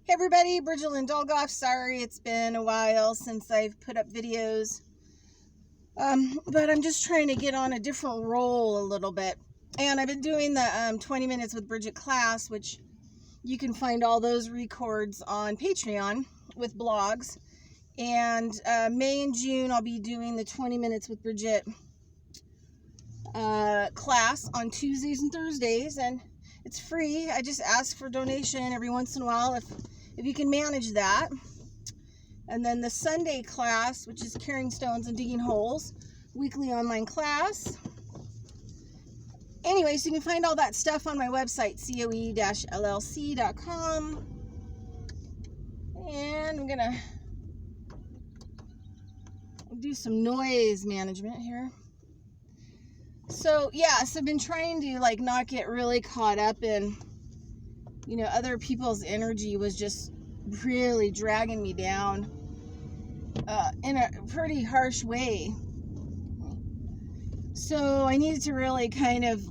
Hey everybody, BRIDGENIT Dolgoff. Sorry, it's been a while since I've put up videos. But I'm just trying to get on a different roll a little bit. And I've been doing the 20 minutes with Bridget class, which you can find all those records on Patreon with blogs. And May and June, I'll be doing the 20 minutes with Bridget class on Tuesdays and Thursdays. And it's free. I just ask for donation every once in a while if you can manage that. And then the Sunday class, which is carrying stones and digging holes, weekly online class. Anyways, you can find all that stuff on my website, coe-llc.com. And I'm gonna do some noise management here. So yes, I've been trying to not get really caught up in, other people's energy was just really dragging me down in a pretty harsh way. So I needed to really kind of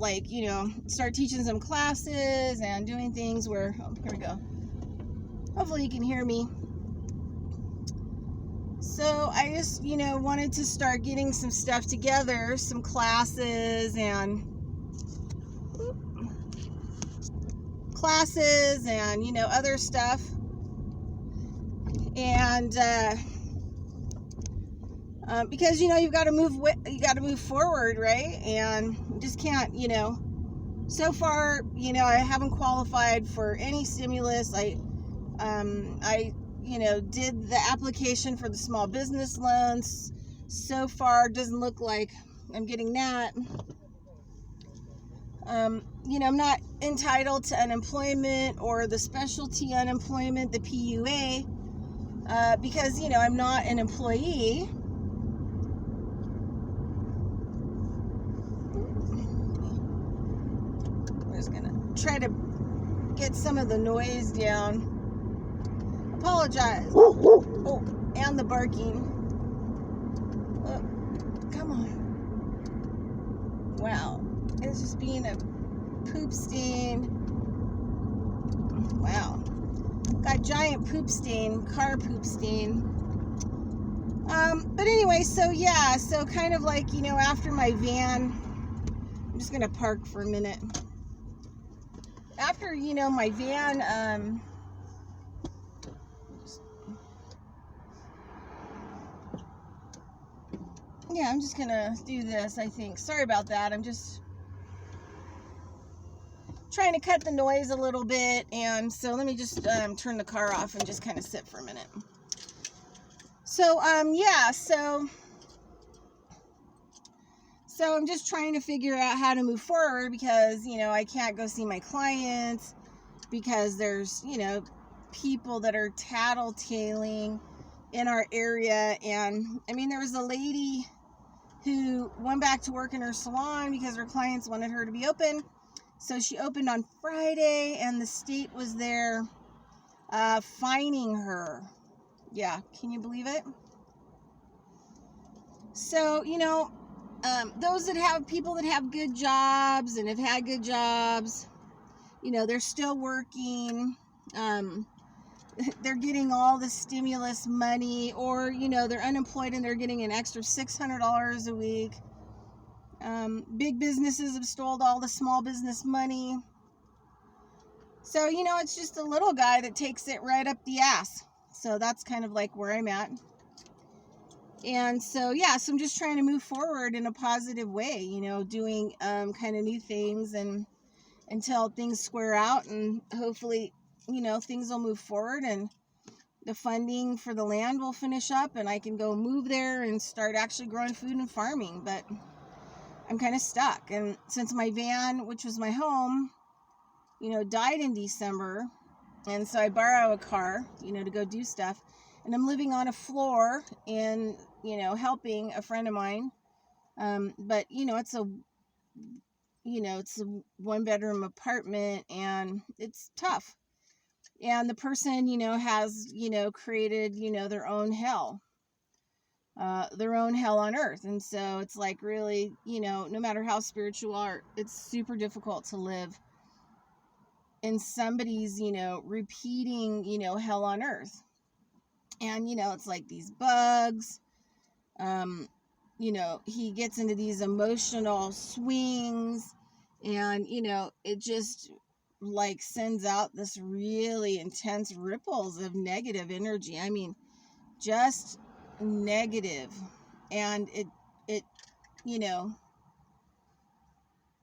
start teaching some classes and doing things where, here we go. Hopefully you can hear me. So I just, wanted to start getting some stuff together, some classes and other stuff. And because you've got to move forward, right? And you just can't, so far, I haven't qualified for any stimulus. I did the application for the small business loans. So far, doesn't look like I'm getting that. I'm not entitled to unemployment or the specialty unemployment, the PUA, because, I'm not an employee. I'm just going to try to get some of the noise down. Apologize. Oh, and the barking. Oh, come on. Wow. It's just being a poop stain. Wow. Got giant poop stain, car poop stain. But anyway, so yeah, so kind of after my van, I'm just gonna park for a minute. After, my van, yeah, I'm just gonna do this, I think. Sorry about that. I'm just trying to cut the noise a little bit. And so let me just turn the car off and just kind of sit for a minute. So, yeah, so I'm just trying to figure out how to move forward because, I can't go see my clients because there's, people that are tattletaling in our area. And I mean, there was a lady who went back to work in her salon because her clients wanted her to be open. So she opened on Friday and the state was there fining her. Yeah, can you believe it? So, those that have people that have good jobs and have had good jobs, they're still working. They're getting all the stimulus money, or, they're unemployed and they're getting an extra $600 a week. Big businesses have stolen all the small business money. So, it's just a little guy that takes it right up the ass. So that's kind of where I'm at. And so, yeah, so I'm just trying to move forward in a positive way, doing kind of new things and until things square out, and hopefully, things will move forward and the funding for the land will finish up and I can go move there and start actually growing food and farming. But I'm kind of stuck. And since my van, which was my home, died in December, and so I borrow a car, to go do stuff. And I'm living on a floor and, helping a friend of mine. But, it's a 1-bedroom apartment and it's tough. And the person, has, created, their own hell on earth. And so it's really, no matter how spiritual you are, it's super difficult to live and somebody's, repeating, hell on earth. And, it's like these bugs, he gets into these emotional swings, and, it just like sends out this really intense ripples of negative energy. I mean, just negative. And it,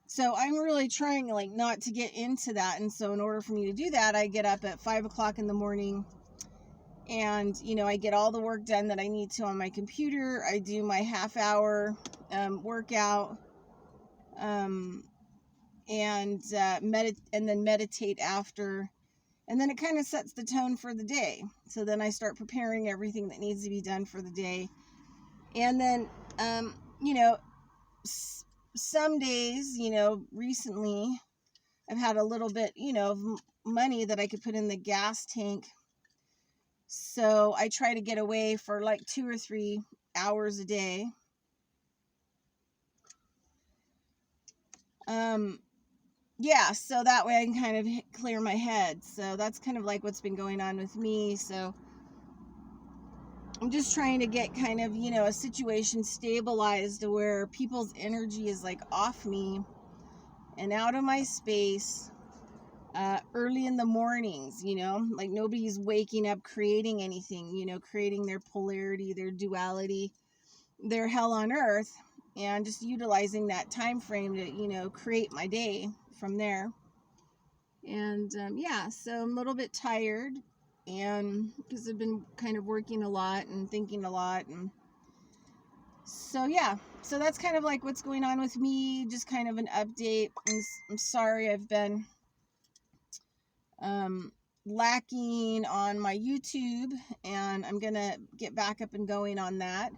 so I'm really trying like not to get into that. And so in order for me to do that, I get up at 5 o'clock in the morning, and, I get all the work done that I need to on my computer. I do my half-hour workout, and then meditate after. And then it kind of sets the tone for the day. So then I start preparing everything that needs to be done for the day. And then, some days, recently, I've had a little bit, of money that I could put in the gas tank. So I try to get away for like 2 or 3 hours a day. Yeah, so that way I can kind of clear my head. So that's kind of like what's been going on with me. So I'm just trying to get kind of, a situation stabilized to where people's energy is like off me and out of my space. Early in the mornings, like nobody's waking up creating anything, creating their polarity, their duality, their hell on earth, and just utilizing that time frame to, create my day from there. And yeah, so I'm a little bit tired, and because I've been kind of working a lot and thinking a lot, and so yeah, so that's kind of like what's going on with me, just kind of an update. And I'm sorry I've been lacking on my YouTube, and I'm gonna get back up and going on that.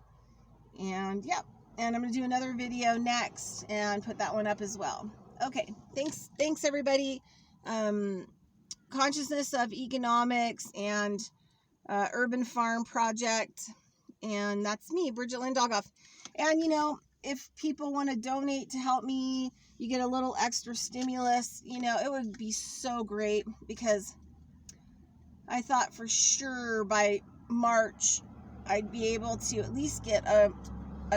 And yeah, and I'm gonna do another video next and put that one up as well. Okay, thanks everybody. Consciousness of Economics and Urban Farm Project, and that's me, Bridget Lynn Dogoff. And if people want to donate to help me, you get a little extra stimulus. It would be so great, because I thought for sure by March I'd be able to at least get a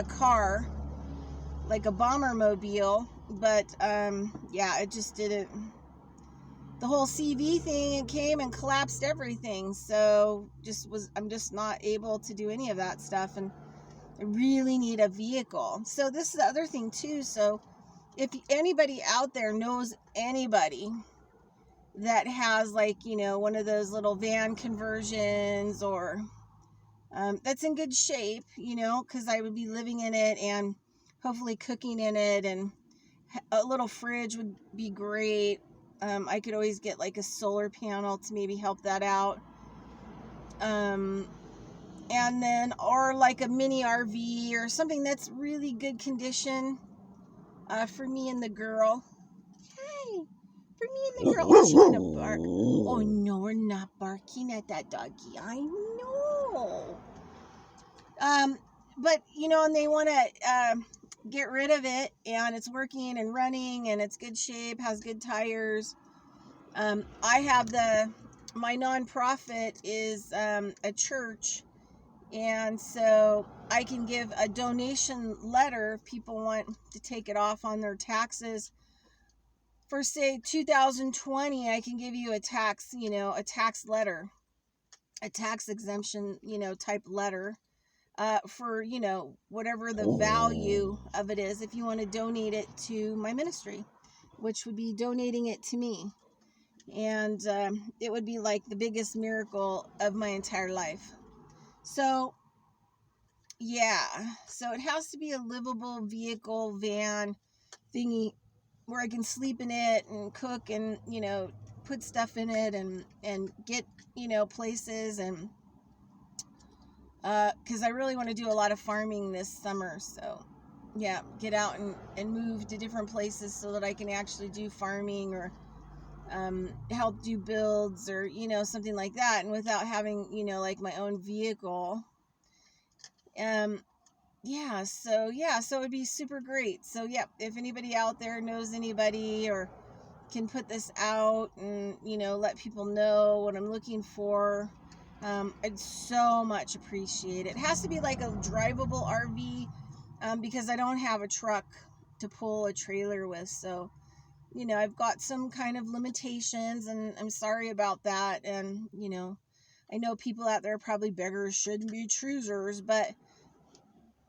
car, like a bomber mobile, but yeah, it just didn't. The whole CV thing, it came and collapsed everything, so I'm just not able to do any of that stuff, and I really need a vehicle. So this is the other thing too. So if anybody out there knows anybody that has like, one of those little van conversions, or that's in good shape, because I would be living in it and hopefully cooking in it, and a little fridge would be great. I could always get like a solar panel to maybe help that out. And then, or like a mini RV or something that's really good condition, for me and the girl. Hi. For me and the girl. Oh, she's gonna bark. Oh no, we're not barking at that doggy. I know. But and they want to get rid of it, and it's working and running, and it's good shape, has good tires. I have my nonprofit is a church, and so I can give a donation letter if people want to take it off on their taxes. For say 2020, I can give you a tax letter, a tax exemption, type letter, for, whatever the value of it is, if you want to donate it to my ministry, which would be donating it to me. And it would be like the biggest miracle of my entire life. So yeah, so it has to be a livable vehicle, van thingy, where I can sleep in it and cook and, put stuff in it, and get, places, and because I really want to do a lot of farming this summer. So yeah, get out and move to different places so that I can actually do farming, or help do builds, or something like that, and without having like my own vehicle. Yeah, so it would be super great. So yeah, if anybody out there knows anybody, or can put this out and, you know, let people know what I'm looking for, I'd so much appreciate it. It has to be like a drivable RV, because I don't have a truck to pull a trailer with. So, you know, I've got some kind of limitations, and I'm sorry about that. And, you know, I know people out there probably beggars shouldn't be choosers, but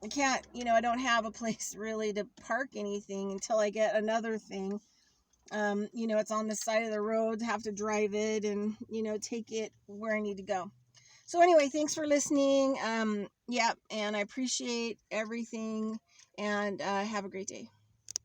I can't, you know, I don't have a place really to park anything until I get another thing. You know, it's on the side of the road, have to drive it and, you know, take it where I need to go. So anyway, thanks for listening. Yeah, and I appreciate everything, and have a great day.